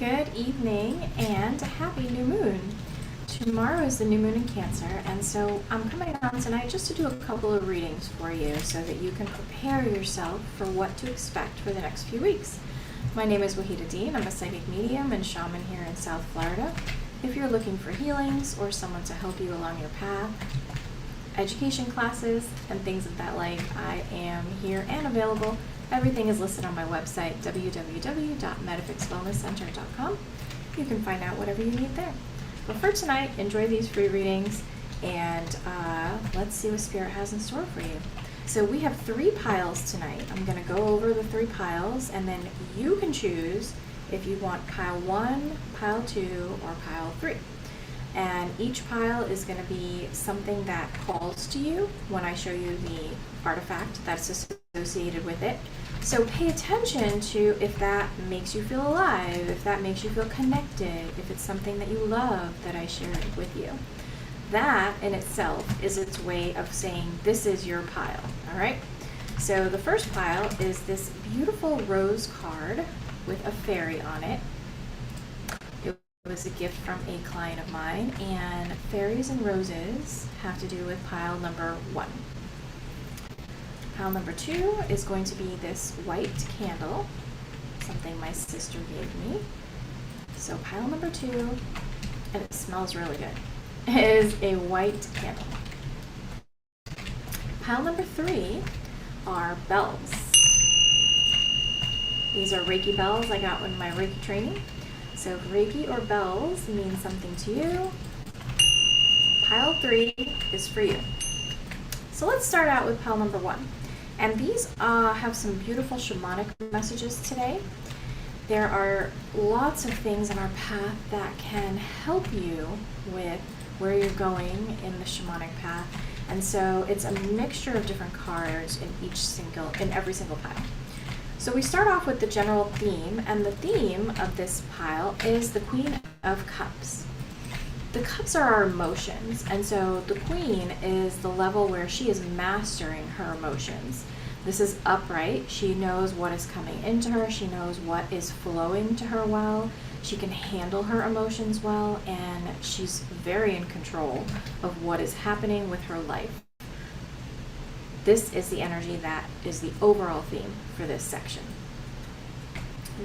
Good evening and happy new moon. Tomorrow is the new moon in Cancer, and so I'm coming on tonight just to do a couple of readings for you so that you can prepare yourself for what to expect for the next few weeks. My name is Wahida Dean. I'm a psychic medium and shaman here in South Florida. If you're looking for healings or someone to help you along your path, education classes, and things of that like, I am here and available. Everything is listed on my website, www.metafixwellnesscenter.com. You can find out whatever you need there. But for tonight, enjoy these free readings, and let's see what Spirit has in store for you. So we have 3 piles tonight. I'm going to go over the 3 piles, and then you can choose if you want pile 1, pile 2, or pile 3. And each pile is going to be something that calls to you when I show you the artifact that's associated with it. So pay attention to if that makes you feel alive, if that makes you feel connected, if it's something that you love that I shared with you. That in itself is its way of saying this is your pile, all right? So the first pile is this beautiful rose card with a fairy on it. It was a gift from a client of mine, and fairies and roses have to do with pile number 1. Pile number 2 is going to be this white candle, something my sister gave me. So pile number 2, and it smells really good, is a white candle. Pile number 3 are bells. These are Reiki bells I got in my Reiki training. So if Reiki or bells mean something to you, pile 3 is for you. So let's start out with pile number 1. And these have some beautiful shamanic messages today. There are lots of things in our path that can help you with where you're going in the shamanic path. And so it's a mixture of different cards in every single pile. So we start off with the general theme, and the theme of this pile is the Queen of Cups. The cups are our emotions, and so the Queen is the level where she is mastering her emotions. This is upright. She knows what is coming into her. She knows what is flowing to her well. She can handle her emotions well, and she's very in control of what is happening with her life. This is the energy that is the overall theme for this section.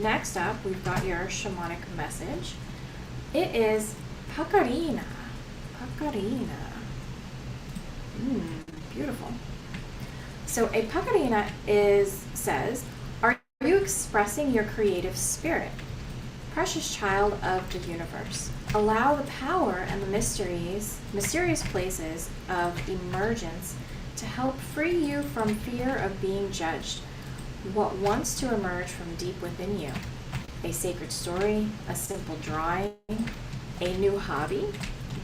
Next up, we've got your shamanic message. It is Pacarina. Pacarina. Beautiful. So a Pacarina says, are you expressing your creative spirit? Precious child of the universe, allow the power and the mysterious places of emergence to help free you from fear of being judged. What wants to emerge from deep within you? A sacred story, a simple drawing, a new hobby,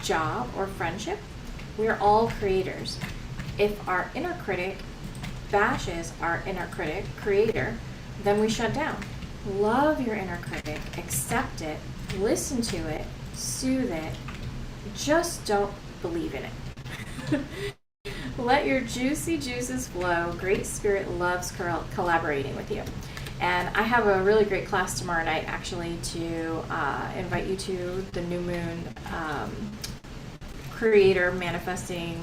job, or friendship? We are all creators. If our inner critic bashes our inner creator, then we shut down. Love your inner critic, accept it, listen to it, soothe it. Just don't believe in it. Let your juicy juices flow. Great Spirit loves collaborating with you. And I have a really great class tomorrow night, actually, to invite you to the New Moon Creator Manifesting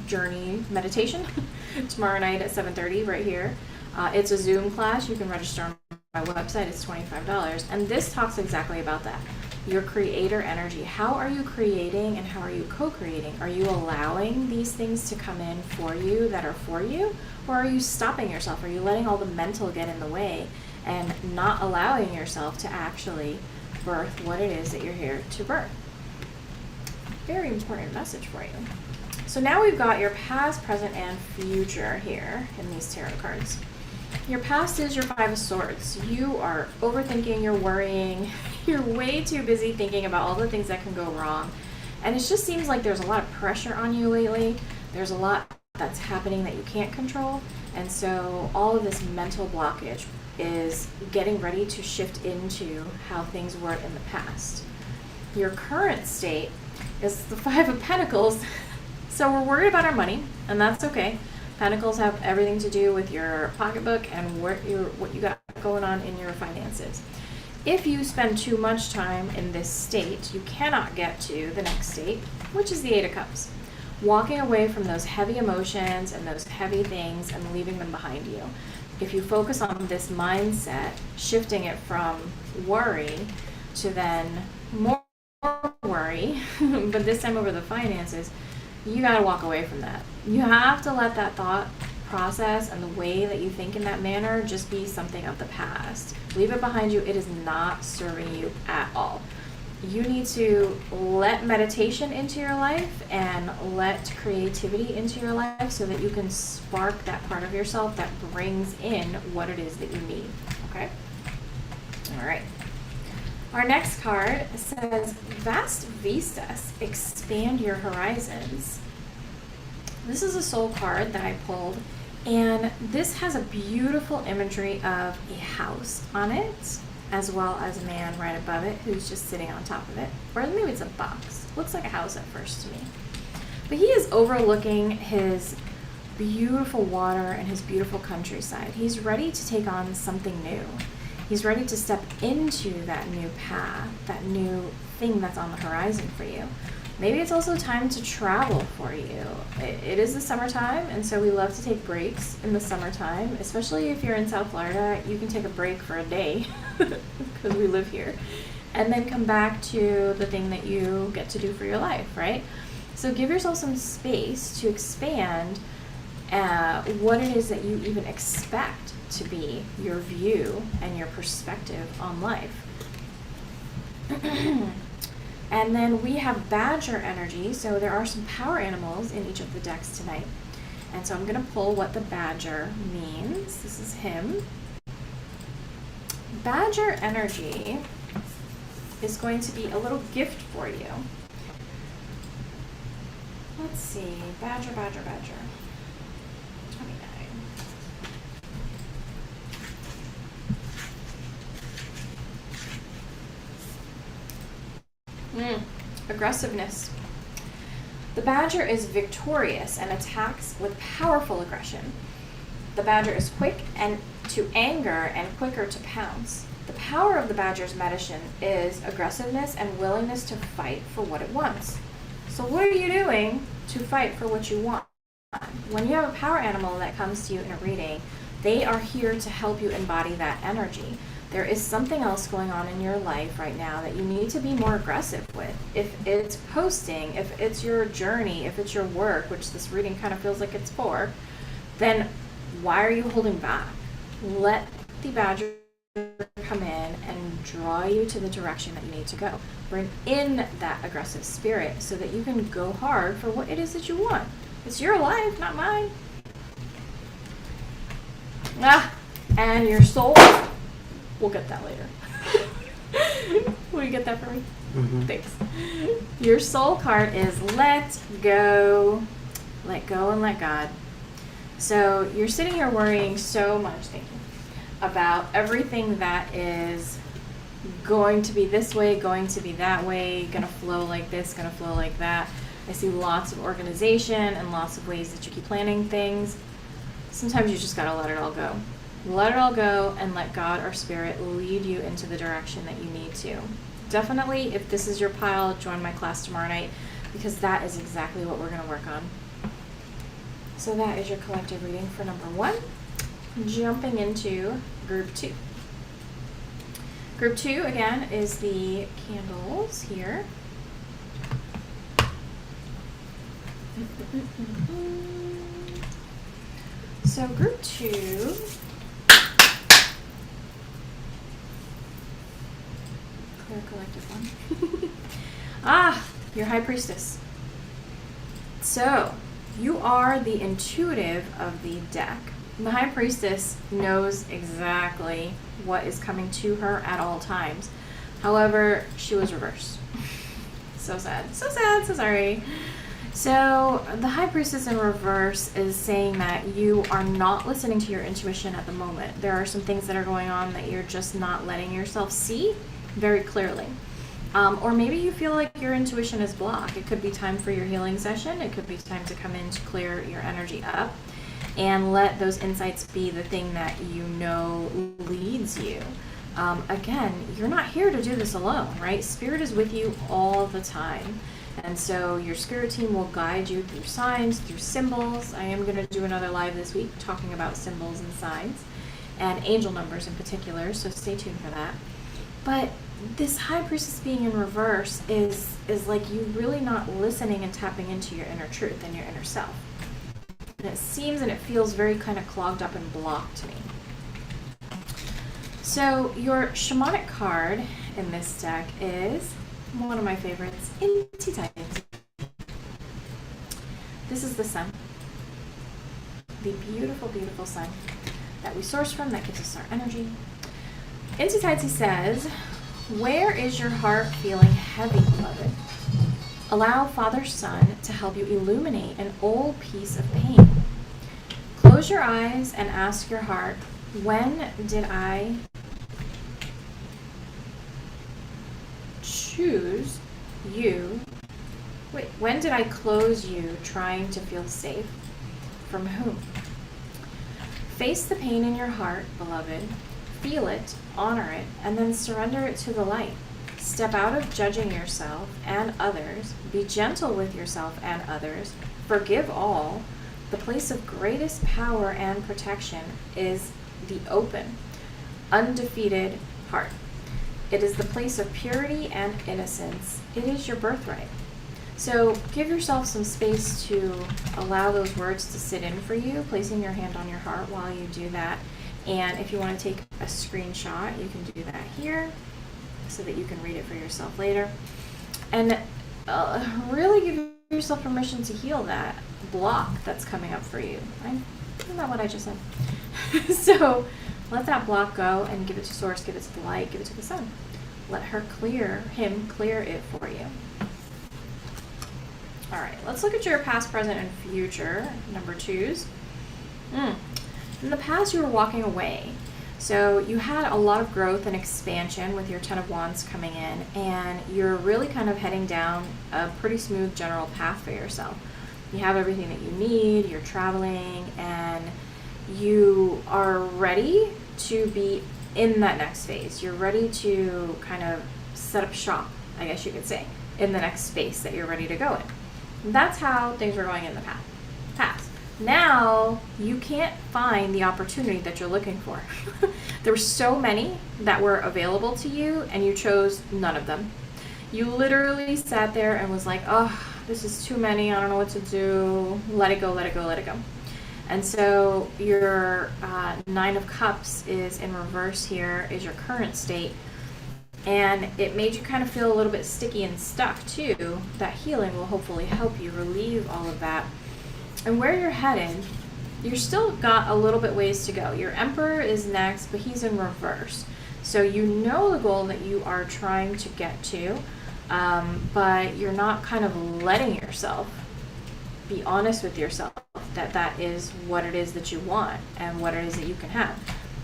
Journey Meditation tomorrow night at 7:30 right here. It's a Zoom class. You can register on my website. It's $25. And this talks exactly about that. Your creator energy. How are you creating and how are you co-creating? Are you allowing these things to come in for you that are for you? Or are you stopping yourself? Are you letting all the mental get in the way and not allowing yourself to actually birth what it is that you're here to birth? Very important message for you. So now we've got your past, present, and future here in these tarot cards. Your past is your 5 of Swords. You are overthinking, you're worrying, you're way too busy thinking about all the things that can go wrong. And it just seems like there's a lot of pressure on you lately. There's a lot that's happening that you can't control. And so all of this mental blockage is getting ready to shift into how things were in the past. Your current state is the 5 of Pentacles. So we're worried about our money, and that's okay. Pentacles have everything to do with your pocketbook and what you got going on in your finances. If you spend too much time in this state, you cannot get to the next state, which is the Eight of Cups. Walking away from those heavy emotions and those heavy things and leaving them behind you. If you focus on this mindset, shifting it from worry to then more worry, but this time over the finances, you got to walk away from that. You have to let that thought process and the way that you think in that manner just be something of the past. Leave it behind you. It is not serving you at all. You need to let meditation into your life and let creativity into your life so that you can spark that part of yourself that brings in what it is that you need. Okay? All right. Our next card says, Vast Vistas, expand your horizons. This is a soul card that I pulled, and this has a beautiful imagery of a house on it, as well as a man right above it who's just sitting on top of it. Or maybe it's a box. Looks like a house at first to me. But he is overlooking his beautiful water and his beautiful countryside. He's ready to take on something new. He's ready to step into that new path, that new thing that's on the horizon for you. Maybe it's also time to travel for you. It is the summertime, and so we love to take breaks in the summertime, especially if you're in South Florida. You can take a break for a day because we live here, and then come back to the thing that you get to do for your life, right? So give yourself some space to expand what it is that you even expect to be your view and your perspective on life. And then we have Badger energy, so there are some power animals in each of the decks tonight. And so I'm going to pull what the Badger means. This is him. Badger energy is going to be a little gift for you. Let's see, Badger. 29. Aggressiveness. The Badger is victorious and attacks with powerful aggression. The Badger is quick and to anger and quicker to pounce. The power of the Badger's medicine is aggressiveness and willingness to fight for what it wants. So what are you doing to fight for what you want? When you have a power animal that comes to you in a reading, they are here to help you embody that energy. There is something else going on in your life right now that you need to be more aggressive with. If it's posting, if it's your journey, if it's your work, which this reading kind of feels like it's for, then why are you holding back? Let the Badger come in and draw you to the direction that you need to go. Bring in that aggressive spirit so that you can go hard for what it is that you want. It's your life, not mine. And your soul. We'll get that later. Will you get that for me? Mm-hmm. Thanks. Your soul card is let go. Let go and let God. So you're sitting here worrying so much, thank you, about everything that is going to be this way, going to be that way, going to flow like this, going to flow like that. I see lots of organization and lots of ways that you keep planning things. Sometimes you just got to let it all go. Let it all go and let God or Spirit lead you into the direction that you need to. Definitely, if this is your pile, join my class tomorrow night because that is exactly what we're going to work on. So that is your collective reading for number 1. Jumping into group 2. Group 2, again, is the candles here. So group 2... Clear collective one. Your High Priestess. So, you are the intuitive of the deck. The High Priestess knows exactly what is coming to her at all times. However, she was reversed. So sad. So sad. So sorry. So, the High Priestess in reverse is saying that you are not listening to your intuition at the moment. There are some things that are going on that you're just not letting yourself see very clearly. Or maybe you feel like your intuition is blocked. It could be time for your healing session. It could be time to come in to clear your energy up and let those insights be the thing that you know leads you. Again, you're not here to do this alone, right? Spirit is with you all the time. And so your spirit team will guide you through signs, through symbols. I am going to do another live this week talking about symbols and signs and angel numbers in particular, so stay tuned for that. But this High Priestess being in reverse is like you really not listening and tapping into your inner truth and your inner self. And it seems and it feels very kind of clogged up and blocked to me. So your shamanic card in this deck is one of my favorites, Inti Tides. This is the sun. The beautiful, beautiful sun that we source from that gives us our energy. Inti Tides says, where is your heart feeling heavy, beloved? Allow Father Sun to help you illuminate an old piece of pain. Close your eyes and ask your heart, when did I choose you? Wait, when did I close you trying to feel safe? From whom? Face the pain in your heart, beloved. Feel it, honor it, and then surrender it to the light. Step out of judging yourself and others. Be gentle with yourself and others. Forgive all. The place of greatest power and protection is the open, undefeated heart. It is the place of purity and innocence. It is your birthright. So give yourself some space to allow those words to sit in for you, placing your hand on your heart while you do that. And if you want to take a screenshot, you can do that here so that you can read it for yourself later. And really give yourself permission to heal that block that's coming up for you. Isn't that what I just said? So let that block go and give it to Source, give it to the light, give it to the sun. Let him clear it for you. All right, let's look at your past, present, and future, number twos. In the past, you were walking away. So you had a lot of growth and expansion with your Ten of Wands coming in, and you're really kind of heading down a pretty smooth general path for yourself. You have everything that you need, you're traveling, and you are ready to be in that next phase. You're ready to kind of set up shop, I guess you could say, in the next space that you're ready to go in. That's how things were going in the past. Now, you can't find the opportunity that you're looking for. There were so many that were available to you, and you chose none of them. You literally sat there and was like, oh, this is too many, I don't know what to do, let it go, let it go, let it go. And so your Nine of Cups is in reverse here, is your current state. And it made you kind of feel a little bit sticky and stuck too. That healing will hopefully help you relieve all of that. And where you're headed, you're still got a little bit ways to go. Your Emperor is next, but he's in reverse. So you know the goal that you are trying to get to, but you're not kind of letting yourself be honest with yourself that that is what it is that you want and what it is that you can have.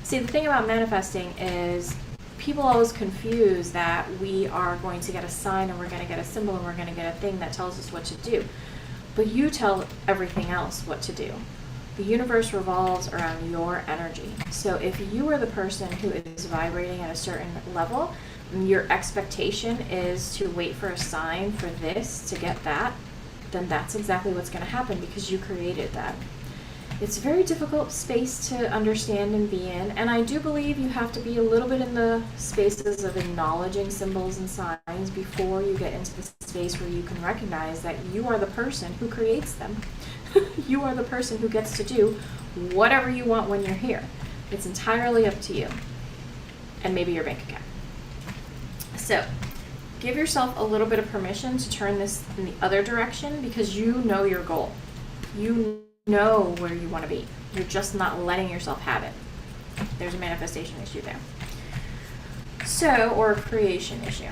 See, the thing about manifesting is people always confuse that we are going to get a sign and we're going to get a symbol and we're going to get a thing that tells us what to do. But you tell everything else what to do. The universe revolves around your energy. So if you are the person who is vibrating at a certain level, your expectation is to wait for a sign for this to get that, then that's exactly what's going to happen because you created that. It's a very difficult space to understand and be in, and I do believe you have to be a little bit in the spaces of acknowledging symbols and signs before you get into the space where you can recognize that you are the person who creates them. You are the person who gets to do whatever you want when you're here. It's entirely up to you, and maybe your bank account. So give yourself a little bit of permission to turn this in the other direction because you know your goal. You know where you want to be. You're just not letting yourself have it. There's a manifestation issue there. So, or a creation issue.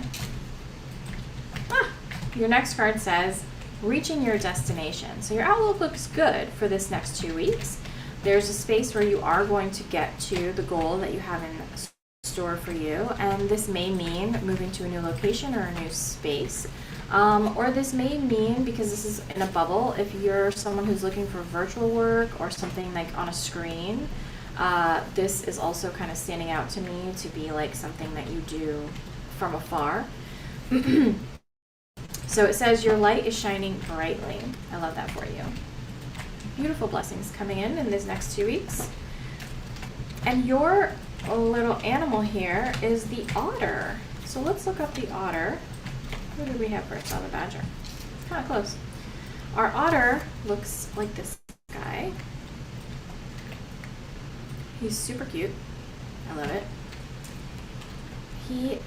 Your next card says, reaching your destination. So your outlook looks good for this next 2 weeks. There's a space where you are going to get to the goal that you have in store for you, and this may mean moving to a new location or a new space. Or this may mean, because this is in a bubble, if you're someone who's looking for virtual work or something like on a screen, This is also kind of standing out to me to be like something that you do from afar. So it says your light is shining brightly. I love that for you. Beautiful blessings coming in this next 2 weeks. And your little animal here is the otter. So let's look up the otter. Who did we have first? Oh, the badger. Kind of close. Our otter looks like this guy. He's super cute. I love it. He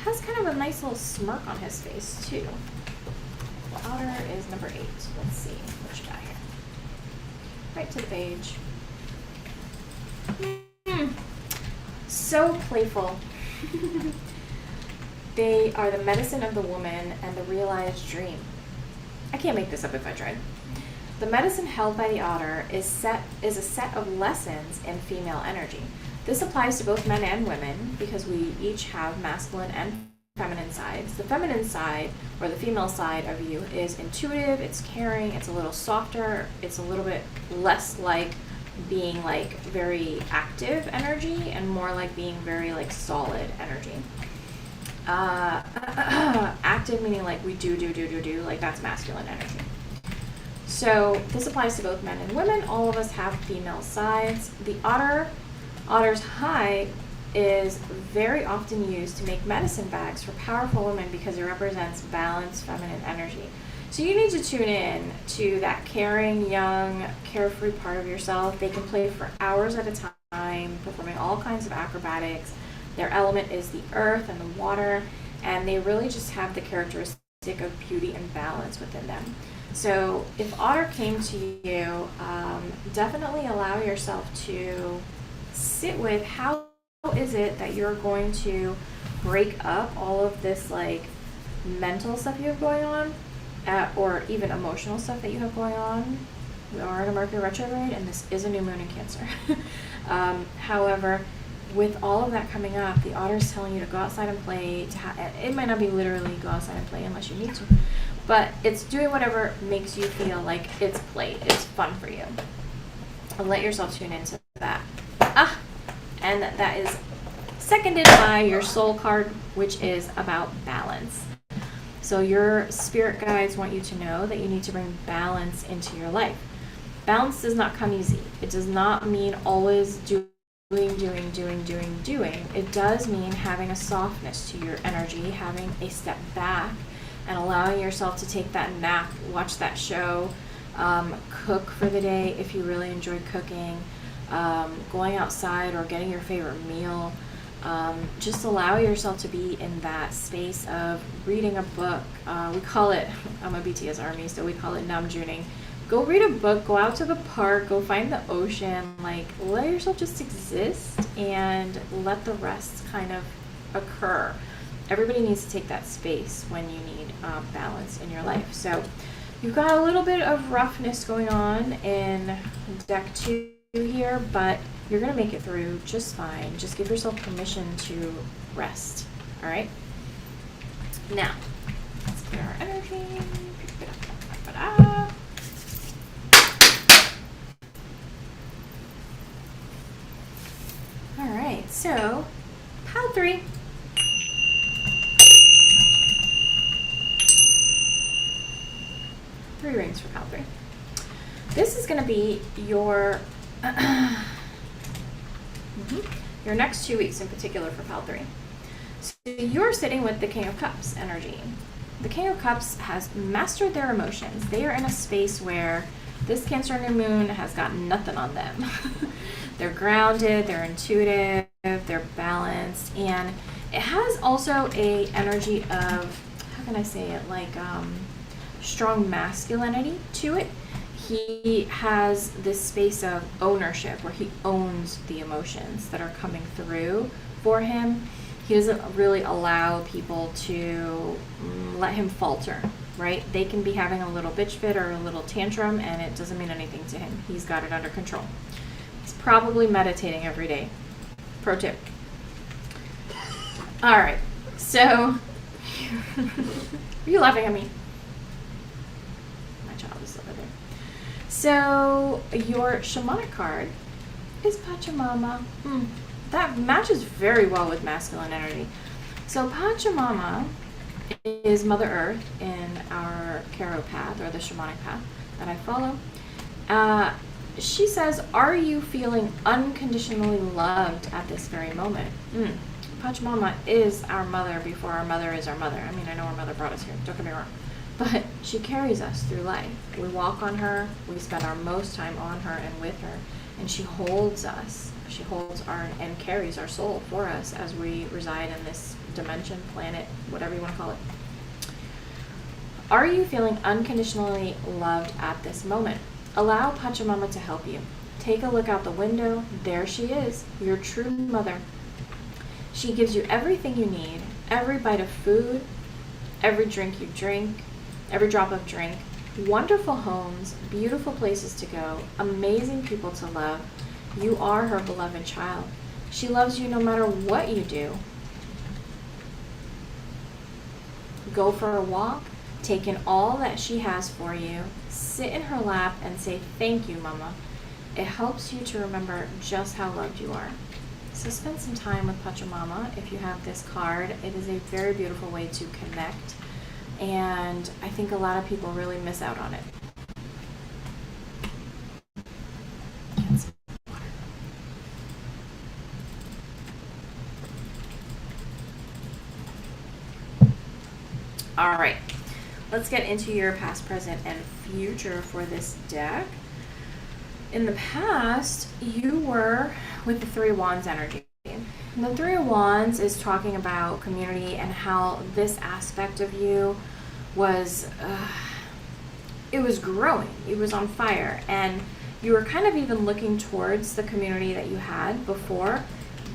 has kind of a nice little smirk on his face too. The otter is number 8. Let's see which guy here. Right to the page. So playful. They are the medicine of the woman and the realized dream. I can't make this up if I tried. The medicine held by the otter is a set of lessons in female energy. This applies to both men and women because we each have masculine and feminine sides. The feminine side, or the female side of you, is intuitive, it's caring, it's a little softer, it's a little bit less like being like very active energy and more like being very like solid energy. Active meaning like we do, like that's masculine energy. So this applies to both men and women. All of us have female sides. The otter's hide is very often used to make medicine bags for powerful women because it represents balanced feminine energy. So you need to tune in to that caring, young, carefree part of yourself. They can play for hours at a time, performing all kinds of acrobatics. Their element is the earth and the water, and they really just have the characteristic of beauty and balance within them. So if otter came to you, definitely allow yourself to sit with how is it that you're going to break up all of this like mental stuff you have going on, or even emotional stuff that you have going on. We are in a Mercury retrograde, and this is a new moon in Cancer. However, with all of that coming up, the otter is telling you to go outside and play. It might not be literally go outside and play unless you need to, but it's doing whatever makes you feel like it's play. It's fun for you. And let yourself tune into that. And that is seconded by your soul card, which is about balance. So your spirit guides want you to know that you need to bring balance into your life. Balance does not come easy. It does not mean always doing. It does mean having a softness to your energy, having a step back and allowing yourself to take that nap, watch that show, cook for the day if you really enjoy cooking, going outside or getting your favorite meal. Just allow yourself to be in that space of reading a book. We call it, I'm a BTS army, so we call it namjuning. Go read a book, go out to the park, go find the ocean, like let yourself just exist and let the rest kind of occur. Everybody needs to take that space when you need balance in your life. So you've got a little bit of roughness going on in deck 2 here, but you're going to make it through just fine. Just give yourself permission to rest. All right? Now, let's clear our energy. All right, so pile 3. Three rings for pile 3. This is going to be your your next 2 weeks in particular for pile 3. So you're sitting with the King of Cups energy. The King of Cups has mastered their emotions. They are in a space where this Cancer new moon has got nothing on them. They're grounded, they're intuitive, they're balanced, and it has also a energy of, how can I say it, like strong masculinity to it. He has this space of ownership where he owns the emotions that are coming through for him. He doesn't really allow people to let him falter, right? They can be having a little bitch fit or a little tantrum and it doesn't mean anything to him. He's got it under control. He's probably meditating every day. Pro tip. All right, so are you laughing at me? My child is over there. So your shamanic card is Pachamama. That matches very well with masculine energy. So Pachamama is Mother Earth in our Karo path, or the shamanic path that I follow. She says, are you feeling unconditionally loved at this very moment? Pachamama is our mother before our mother is our mother. I mean, I know our mother brought us here, don't get me wrong. But she carries us through life. We walk on her, we spend our most time on her and with her, and she holds us. She holds our and carries our soul for us as we reside in this dimension, planet, whatever you want to call it. Are you feeling unconditionally loved at this moment? Allow Pachamama to help you. Take a look out the window. There she is, your true mother. She gives you everything you need, every bite of food, every drink you drink, every drop of drink, wonderful homes, beautiful places to go, amazing people to love. You are her beloved child. She loves you no matter what you do. Go for a walk, take in all that she has for you, sit in her lap and say, thank you, Mama. It helps you to remember just how loved you are. So spend some time with Pachamama if you have this card. It is a very beautiful way to connect, and I think a lot of people really miss out on it. All right, let's get into your past, present, and future for this deck. In the past, you were with the Three of Wands energy. And the Three of Wands is talking about community and how this aspect of you was, it was growing. It was on fire. And you were kind of even looking towards the community that you had before,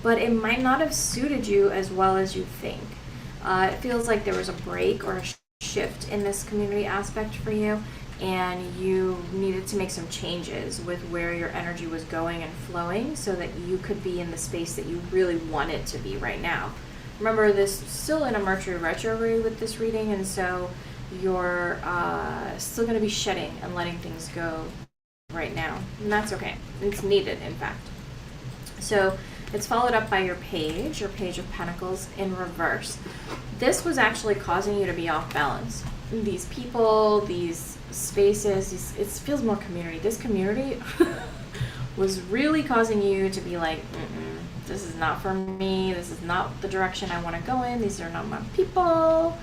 but it might not have suited you as well as you think. It feels like there was a break or a shift in this community aspect for you, and you needed to make some changes with where your energy was going and flowing so that you could be in the space that you really wanted to be right now. Remember, this still in a Mercury retrograde with this reading, and so you're still going to be shedding and letting things go right now, and that's okay. It's needed, in fact. So it's followed up by your Page of Pentacles in reverse. This was actually causing you to be off balance. These people, these spaces, it feels more community. This community was really causing you to be like, this is not for me. This is not the direction I want to go in. These are not my people.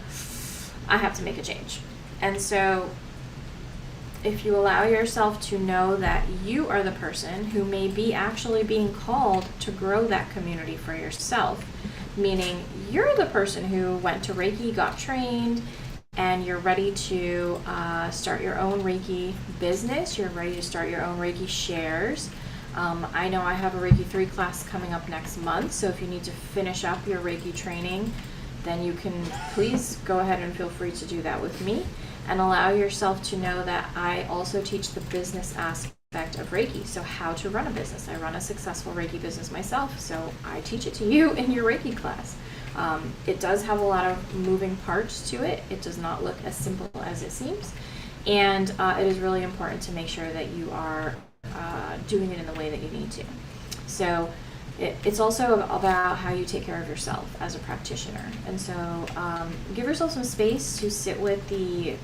I have to make a change. And so if you allow yourself to know that you are the person who may be actually being called to grow that community for yourself, meaning you're the person who went to Reiki, got trained, and you're ready to start your own Reiki business. You're ready to start your own Reiki shares. I know I have a Reiki 3 class coming up next month, so if you need to finish up your Reiki training, then you can please go ahead and feel free to do that with me, and allow yourself to know that I also teach the business aspect of Reiki. So how to run a business. I run a successful Reiki business myself, so I teach it to you in your Reiki class. It does have a lot of moving parts to it. It does not look as simple as it seems. And it is really important to make sure that you are doing it in the way that you need to. So it's also about how you take care of yourself as a practitioner. And so give yourself some space to sit with the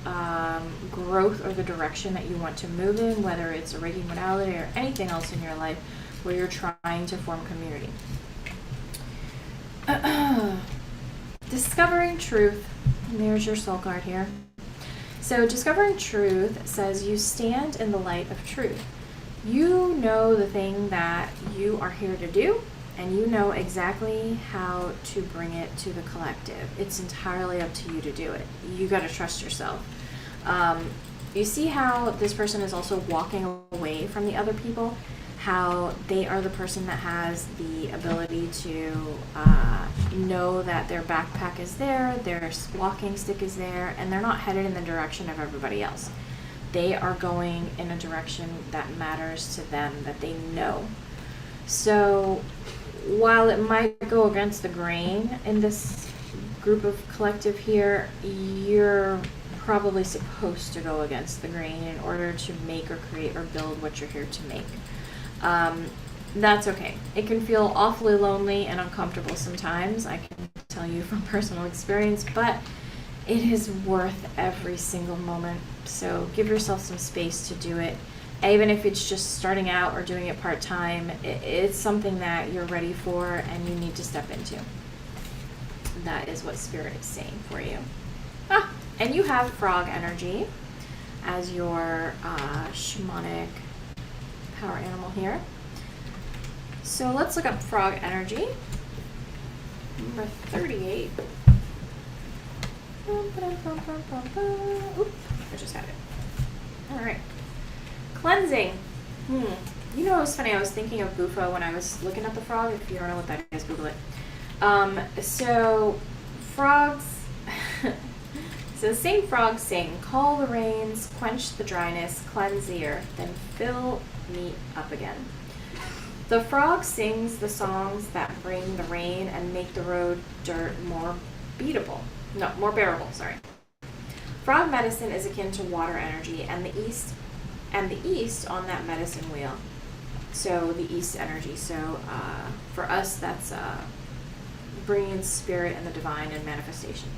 growth or the direction that you want to move in, whether it's a Reiki modality or anything else in your life where you're trying to form community. Discovering truth. And there's your soul card here. So discovering truth says you stand in the light of truth. You know the thing that you are here to do, and you know exactly how to bring it to the collective. It's entirely up to you to do it. You got to trust yourself. You see how this person is also walking away from the other people, how they are the person that has the ability to know that their backpack is there, their walking stick is there, and they're not headed in the direction of everybody else. They are going in a direction that matters to them, that they know. So while it might go against the grain in this group of collective here, you're probably supposed to go against the grain in order to make or create or build what you're here to make. That's okay. It can feel awfully lonely and uncomfortable sometimes, I can tell you from personal experience, but it is worth every single moment. So give yourself some space to do it. Even if it's just starting out or doing it part-time, it's something that you're ready for and you need to step into. That is what Spirit is saying for you. And you have frog energy as your shamanic power animal here. So let's look up frog energy. Number 38. Oop, I just had it. All right. Cleansing. You know, it was funny. I was thinking of Bufo when I was looking at the frog. If you don't know what that is, Google it. So frogs. So sing frogs sing, call the rains, quench the dryness, cleanse the earth, then fill me up again. The frog sings the songs that bring the rain and make the road dirt more bearable, sorry. Frog medicine is akin to water energy and the east on that medicine wheel. So the east energy. So for us, that's bringing in spirit and the divine and manifestation.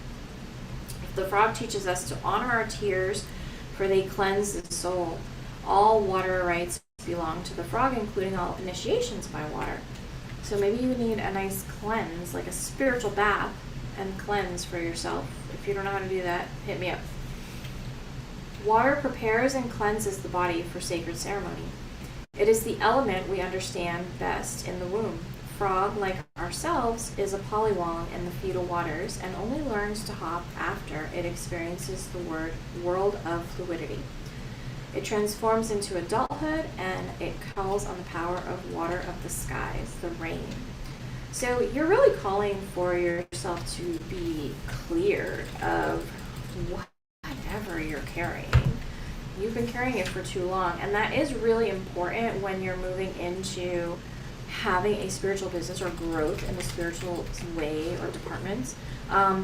The frog teaches us to honor our tears, for they cleanse the soul. All water rights belong to the frog, including all initiations by water. So maybe you need a nice cleanse, like a spiritual bath, and cleanse for yourself. If you don't know how to do that, hit me up. Water prepares and cleanses the body for sacred ceremony. It is the element we understand best in the womb. Frog, like ourselves, is a polywog in the fetal waters and only learns to hop after it experiences the world of fluidity. It transforms into adulthood and it calls on the power of water of the skies, the rain. So you're really calling for yourself to be cleared of whatever you're carrying. You've been carrying it for too long, and that is really important when you're moving into having a spiritual business or growth in the spiritual way or departments,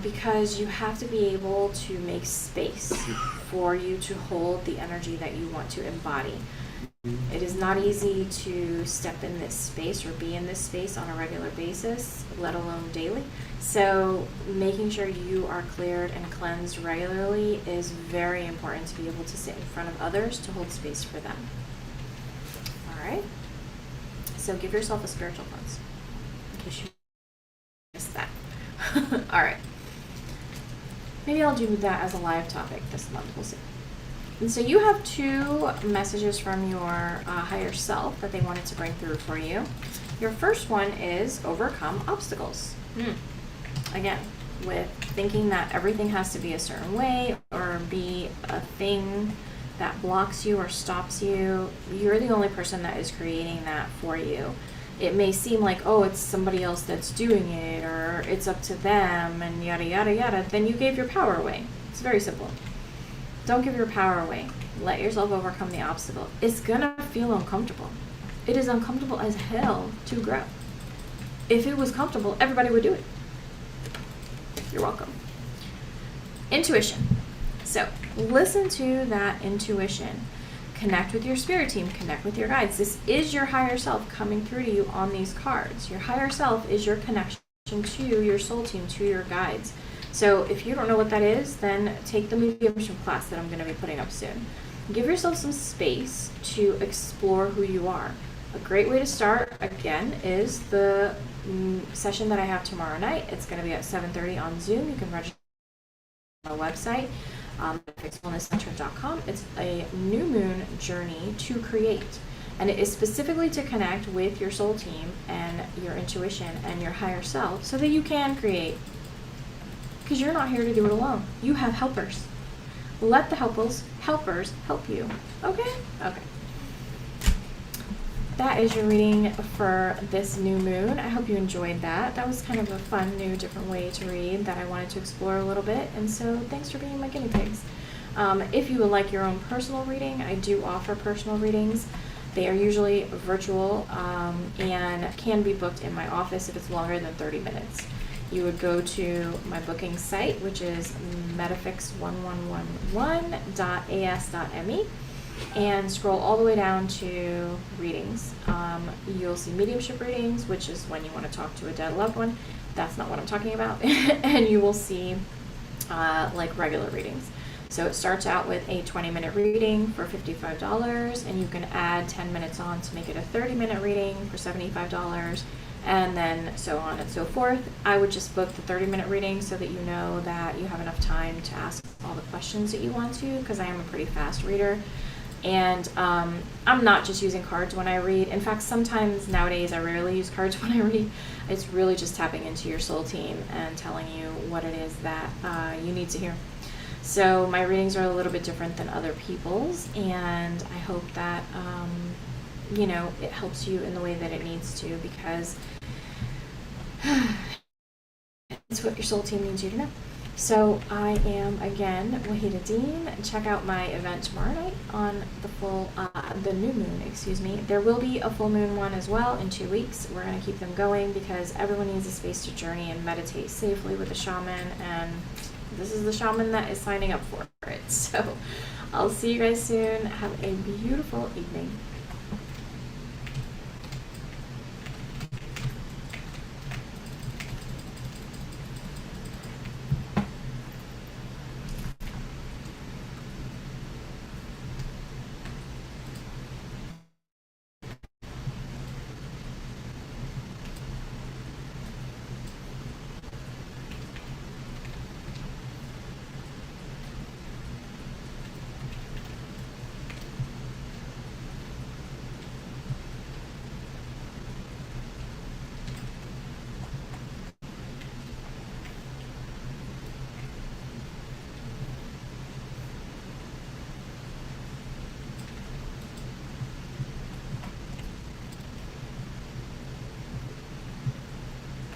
because you have to be able to make space for you to hold the energy that you want to embody. It is not easy to step in this space or be in this space on a regular basis, let alone daily. So making sure you are cleared and cleansed regularly is very important to be able to sit in front of others to hold space for them. All right. So give yourself a spiritual cleanse, in case you missed that. All right. Maybe I'll do that as a live topic this month. We'll see. And so you have two messages from your higher self that they wanted to bring through for you. Your first one is overcome obstacles. Again, with thinking that everything has to be a certain way or be a thing that blocks you or stops you, you're the only person that is creating that for you. It may seem like, oh, it's somebody else that's doing it, or it's up to them, and yada, yada, yada. Then you gave your power away. It's very simple. Don't give your power away. Let yourself overcome the obstacle. It's gonna feel uncomfortable. It is uncomfortable as hell to grow. If it was comfortable, everybody would do it. You're welcome. Intuition. So listen to that intuition. Connect with your spirit team. Connect with your guides. This is your higher self coming through to you on these cards. Your higher self is your connection to your soul team, to your guides. So if you don't know what that is, then take the mediumship class that I'm going to be putting up soon. Give yourself some space to explore who you are. A great way to start, again, is the session that I have tomorrow night. It's going to be at 7:30 on Zoom. You can register on my website, fixedwellnesscenter.com. It's a new moon journey to create. And it is specifically to connect with your soul team and your intuition and your higher self so that you can create. Because you're not here to do it alone. You have helpers. Let the helpers help you. Okay? Okay. That is your reading for this new moon. I hope you enjoyed that. That was kind of a fun, new, different way to read that I wanted to explore a little bit. And so thanks for being my guinea pigs. If you would like your own personal reading, I do offer personal readings. They are usually virtual and can be booked in my office if it's longer than 30 minutes. you would go to my booking site, which is metafix1111.as.me, and scroll all the way down to readings. You'll see mediumship readings, which is when you want to talk to a dead loved one. That's not what I'm talking about. And you will see like regular readings. So it starts out with a 20-minute reading for $55, and you can add 10 minutes on to make it a 30-minute reading for $75, and then so on and so forth. I would just book the 30-minute reading so that you know that you have enough time to ask all the questions that you want to, because I am a pretty fast reader. And I'm not just using cards when I read. In fact, sometimes nowadays I rarely use cards when I read. It's really just tapping into your soul team and telling you what it is that you need to hear. So my readings are a little bit different than other people's, and I hope that you know, it helps you in the way that it needs to, because it's what your soul team needs you to know. So I am, again, Wahida Dean. Check out my event tomorrow night on the new moon, excuse me. There will be a full moon one as well in 2 weeks. We're going to keep them going because everyone needs a space to journey and meditate safely with a shaman, and this is the shaman that is signing up for it. So I'll see you guys soon. Have a beautiful evening.